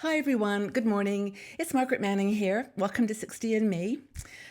Hi everyone, good morning. It's Margaret Manning here. Welcome to 60 and Me.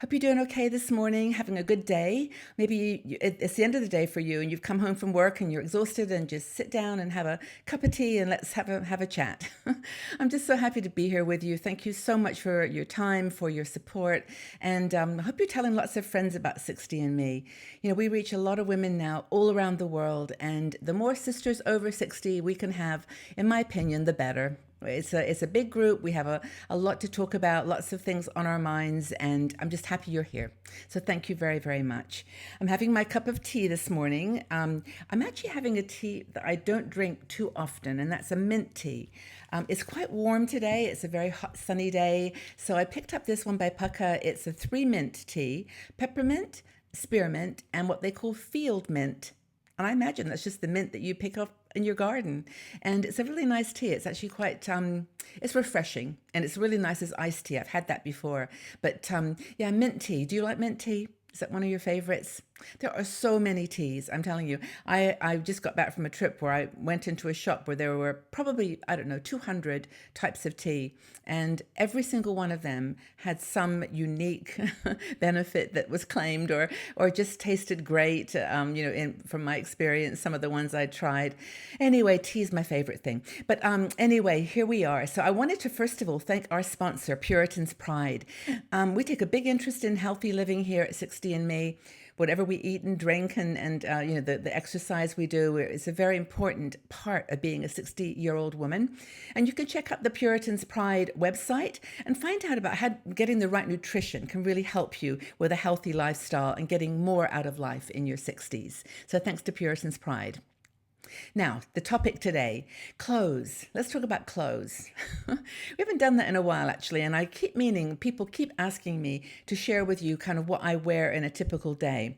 Hope you're doing okay this morning, having a good day. Maybe it's the end of the day for you and you've come home from work and you're exhausted and just sit down and have a cup of tea and let's have a chat. I'm just so happy to be here with you. Thank you so much for your time, for your support, and I hope you're telling lots of friends about 60 and Me. You know, we reach a lot of women now all around the world, and the more sisters over 60 we can have, in my opinion, the better. It's a big group. We have a lot to talk about, lots of things on our minds, and I'm just happy you're here. So thank you very, very much. I'm having my cup of tea this morning. I'm actually having a tea that I don't drink too often, and that's a mint tea. It's quite warm today. It's a very hot, sunny day. So I picked up this one by Pukka. It's a 3 mint tea: peppermint, spearmint, and what they call field mint. And I imagine that's just the mint that you pick up in your garden. And it's a really nice tea. It's actually quite, it's refreshing and it's really nice as iced tea. I've had that before. But yeah, mint tea. Do you like mint tea? Is that one of your favorites? There are so many teas, I'm telling you. I just got back from a trip where I went into a shop where there were probably, I don't know, 200 types of tea. And every single one of them had some unique benefit that was claimed or just tasted great. From my experience, some of the ones I tried. Anyway, tea is my favorite thing. But anyway, here we are. So I wanted to first of all thank our sponsor, Puritan's Pride. We take a big interest in healthy living here at 60 and Me. Whatever we eat and drink and the exercise we do is a very important part of being a 60-year-old woman. And you can check out the Puritan's Pride website and find out about how getting the right nutrition can really help you with a healthy lifestyle and getting more out of life in your 60s. So thanks to Puritan's Pride. Now, the topic today, clothes. Let's talk about clothes. We haven't done that in a while, actually, and I keep meaning, people keep asking me to share with you kind of what I wear in a typical day.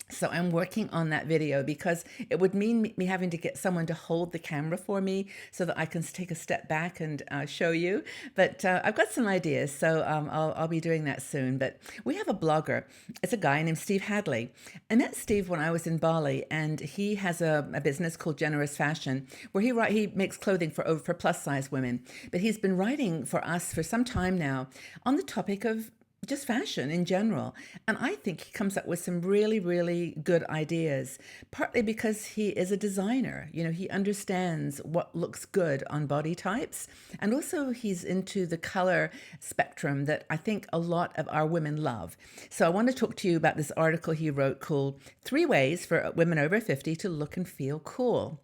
So I'm working on that video because it would mean me having to get someone to hold the camera for me so that I can take a step back and show you. But I've got some ideas, so I'll be doing that soon. But we have a blogger. It's a guy named Steve Hadley. I met Steve when I was in Bali, and he has a business called Generous Fashion, where he makes clothing for plus size women. But he's been writing for us for some time now on the topic of just fashion in general. And I think he comes up with some really, really good ideas, partly because he is a designer. You know, he understands what looks good on body types. And also he's into the color spectrum that I think a lot of our women love. So I want to talk to you about this article he wrote called 3 Ways for Women Over 50 to Look and Feel Cool.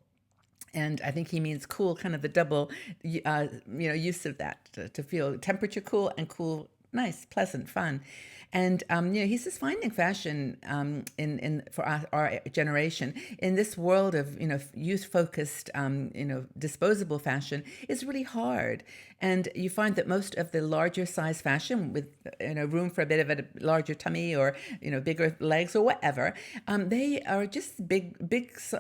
And I think he means cool, kind of the double, use of that to feel temperature cool and cool, nice, pleasant, fun. And he's just finding fashion in for our generation in this world of youth focused disposable fashion is really hard. And you find that most of the larger size fashion with room for a bit of a larger tummy or bigger legs or whatever, they are just big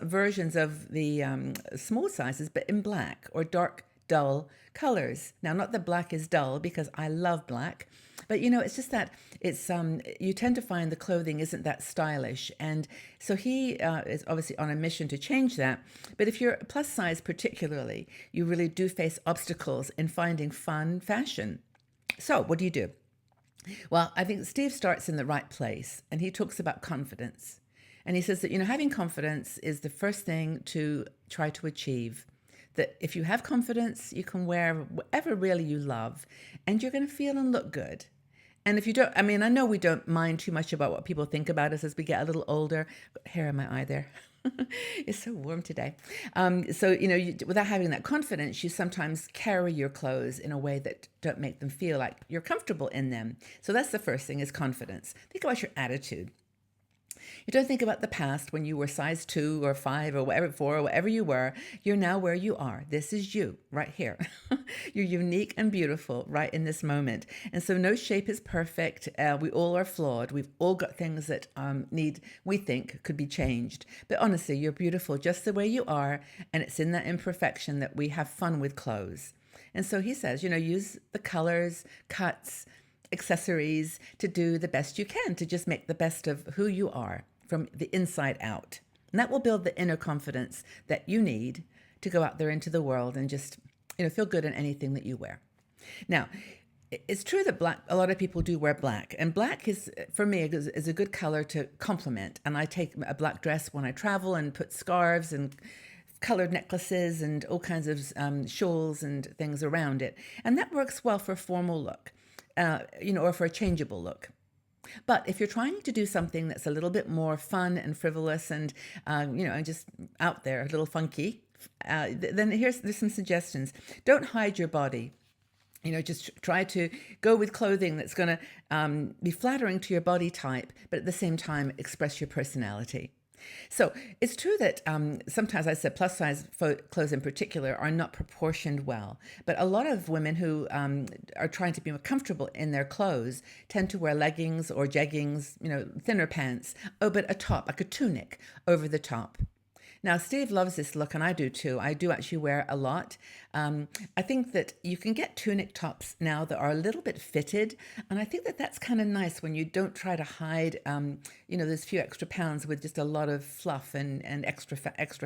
versions of the small sizes, but in black or dark dull colors. Now, not that black is dull, because I love black, but it's just that it's you tend to find the clothing isn't that stylish, and so he is obviously on a mission to change that. But if you're plus size, particularly, you really do face obstacles in finding fun fashion. So, what do you do? Well, I think Steve starts in the right place, and he talks about confidence, and he says that having confidence is the first thing to try to achieve. That if you have confidence, you can wear whatever really you love and you're going to feel and look good. And if you don't, I mean, I know we don't mind too much about what people think about us as we get a little older. Got hair in my eye there. It's so warm today. Without having that confidence, you sometimes carry your clothes in a way that don't make them feel like you're comfortable in them. So that's the first thing, is confidence. Think about your attitude. You don't think about the past when you were size 2 or 5 or whatever, 4 or whatever you were. You're now where you are. This is you right here. You're unique and beautiful right in this moment. And so no shape is perfect. We all are flawed. We've all got things that we think could be changed. But honestly, you're beautiful just the way you are. And it's in that imperfection that we have fun with clothes. And so he says, use the colors, cuts, accessories to do the best you can, to just make the best of who you are from the inside out. And that will build the inner confidence that you need to go out there into the world and just feel good in anything that you wear. Now, it's true that a lot of people do wear black, and black is, for me, is a good color to complement. And I take a black dress when I travel and put scarves and colored necklaces and all kinds of shawls and things around it, and that works well for a formal look, or for a changeable look. But if you're trying to do something that's a little bit more fun and frivolous and, and just out there, a little funky, then there's some suggestions. Don't hide your body. Just try to go with clothing that's going to be flattering to your body type, but at the same time express your personality. So it's true that sometimes, I said, plus size clothes in particular are not proportioned well. But a lot of women who are trying to be more comfortable in their clothes tend to wear leggings or jeggings, thinner pants, but a top, like a tunic over the top. Now, Steve loves this look, and I do too. I do actually wear a lot. I think that you can get tunic tops now that are a little bit fitted, and I think that that's kind of nice when you don't try to hide, those few extra pounds with just a lot of fluff and extra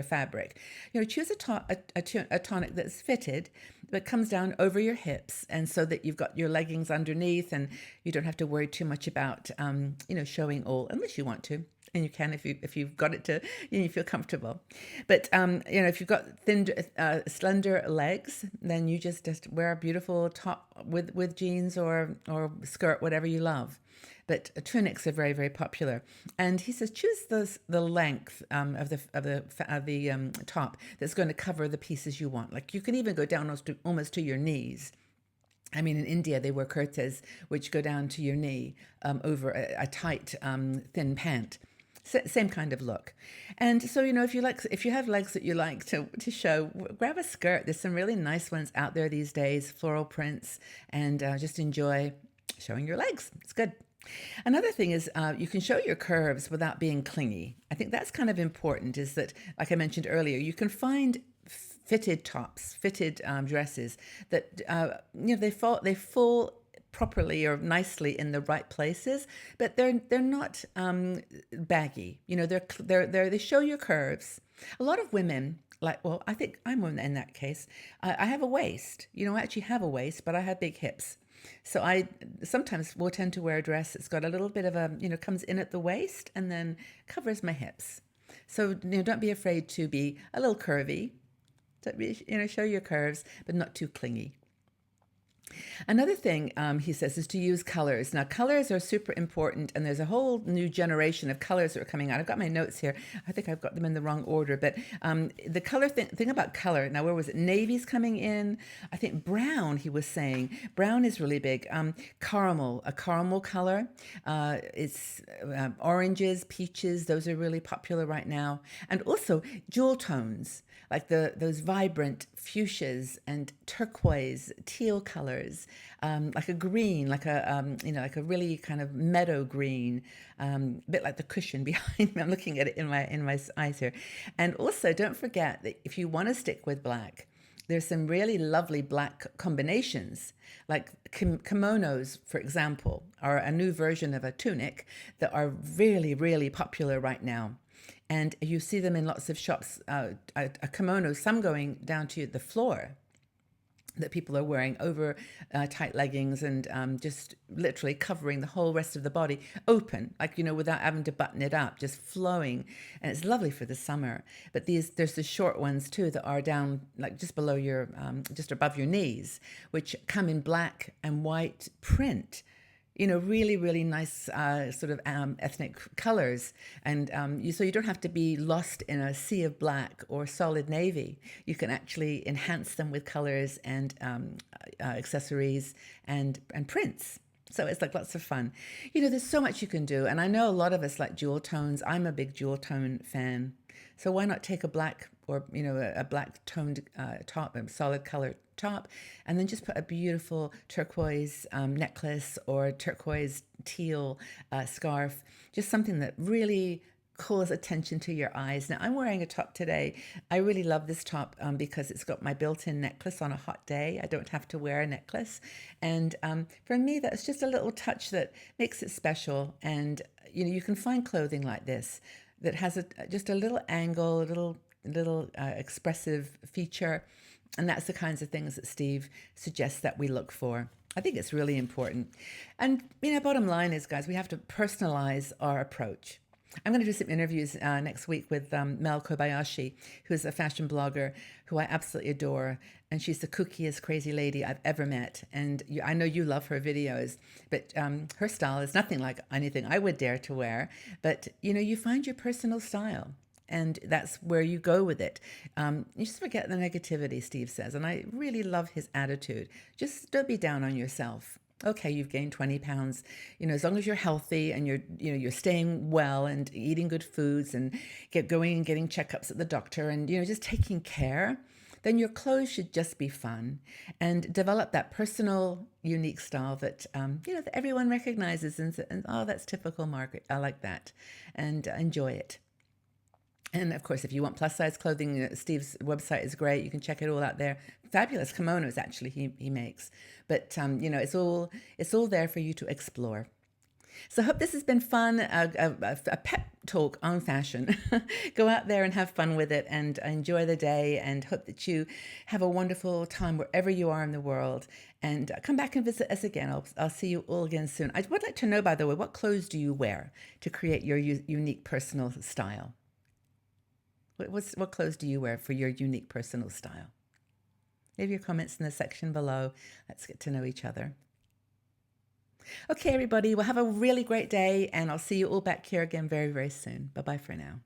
fabric. Choose a tonic that's fitted, but comes down over your hips, and so that you've got your leggings underneath, and you don't have to worry too much about, showing all, unless you want to. And you can if you've got it to, you feel comfortable. But if you've got thin, slender legs, then you just wear a beautiful top with jeans or skirt, whatever you love. But tunics are very, very popular. And he says choose the length of the top that's going to cover the pieces you want. Like you can even go down almost to your knees. I mean, in India, they wear kurtas, which go down to your knee over a tight, thin pant. Same kind of look. And so, if you have legs that you like to show, grab a skirt. There's some really nice ones out there these days, floral prints, and just enjoy showing your legs. It's good. Another thing is you can show your curves without being clingy. I think that's kind of important, is that, like I mentioned earlier, you can find fitted tops, fitted dresses that, they fall properly or nicely in the right places, but they're not baggy. They show your curves. A lot of women, I think I'm in that case. I have a waist. I actually have a waist, but I have big hips. So I sometimes will tend to wear a dress that's got a little bit of comes in at the waist and then covers my hips. So don't be afraid to be a little curvy. Show your curves, but not too clingy. Another thing he says is to use colors. Now, colors are super important, and there's a whole new generation of colors that are coming out. I've got my notes here. I think I've got them in the wrong order, but the color thing about color. Now, where was it? Navy's coming in. I think brown, he was saying. Brown is really big. A caramel color. It's oranges, peaches. Those are really popular right now. And also jewel tones, like those vibrant fuchsias and turquoise, teal colors, like a green, like a really kind of meadow green, a bit like the cushion behind me. I'm looking at it in my eyes here. And also, don't forget that if you want to stick with black, there's some really lovely black combinations, like kimonos, for example, are a new version of a tunic that are really, really popular right now. And you see them in lots of shops, a kimono, some going down to the floor, that people are wearing over tight leggings and just literally covering the whole rest of the body open, without having to button it up, just flowing. And it's lovely for the summer. But there's the short ones too that are down like just below just above your knees, which come in black and white print. Really, really nice sort of ethnic colors. And so you don't have to be lost in a sea of black or solid navy. You can actually enhance them with colors and accessories and prints. So it's like lots of fun. There's so much you can do. And I know a lot of us like jewel tones. I'm a big jewel tone fan. So why not take a black or, a black toned top, a solid color top, and then just put a beautiful turquoise necklace or turquoise teal scarf, just something that really calls attention to your eyes. Now, I'm wearing a top today. I really love this top because it's got my built-in necklace on a hot day. I don't have to wear a necklace. And for me, that's just a little touch that makes it special. And, you can find clothing like this that has just a little angle, a little expressive feature, And that's the kinds of things that Steve suggests that we look for. I think it's really important. And, bottom line is, guys, we have to personalize our approach. I'm going to do some interviews next week with Mel Kobayashi, who's a fashion blogger who I absolutely adore. And she's the kookiest, crazy lady I've ever met. And I know you love her videos, but her style is nothing like anything I would dare to wear. But, you find your personal style. And that's where you go with it. You just forget the negativity, Steve says. And I really love his attitude. Just don't be down on yourself. Okay, you've gained 20 pounds. As long as you're healthy and you're staying well and eating good foods and going and getting checkups at the doctor and, just taking care, then your clothes should just be fun and develop that personal, unique style that, that everyone recognizes and, oh, that's typical Margaret. I like that. And enjoy it. And of course, if you want plus size clothing, Steve's website is great. You can check it all out there. Fabulous kimonos, actually, he makes. But it's all there for you to explore. So I hope this has been fun, a pep talk on fashion. Go out there and have fun with it and enjoy the day, and hope that you have a wonderful time wherever you are in the world. And come back and visit us again. I'll see you all again soon. I would like to know, by the way, what clothes do you wear to create your unique personal style? What clothes do you wear for your unique personal style? Leave your comments in the section below. Let's get to know each other. Okay, everybody, well, have a really great day, and I'll see you all back here again very, very soon. Bye-bye for now.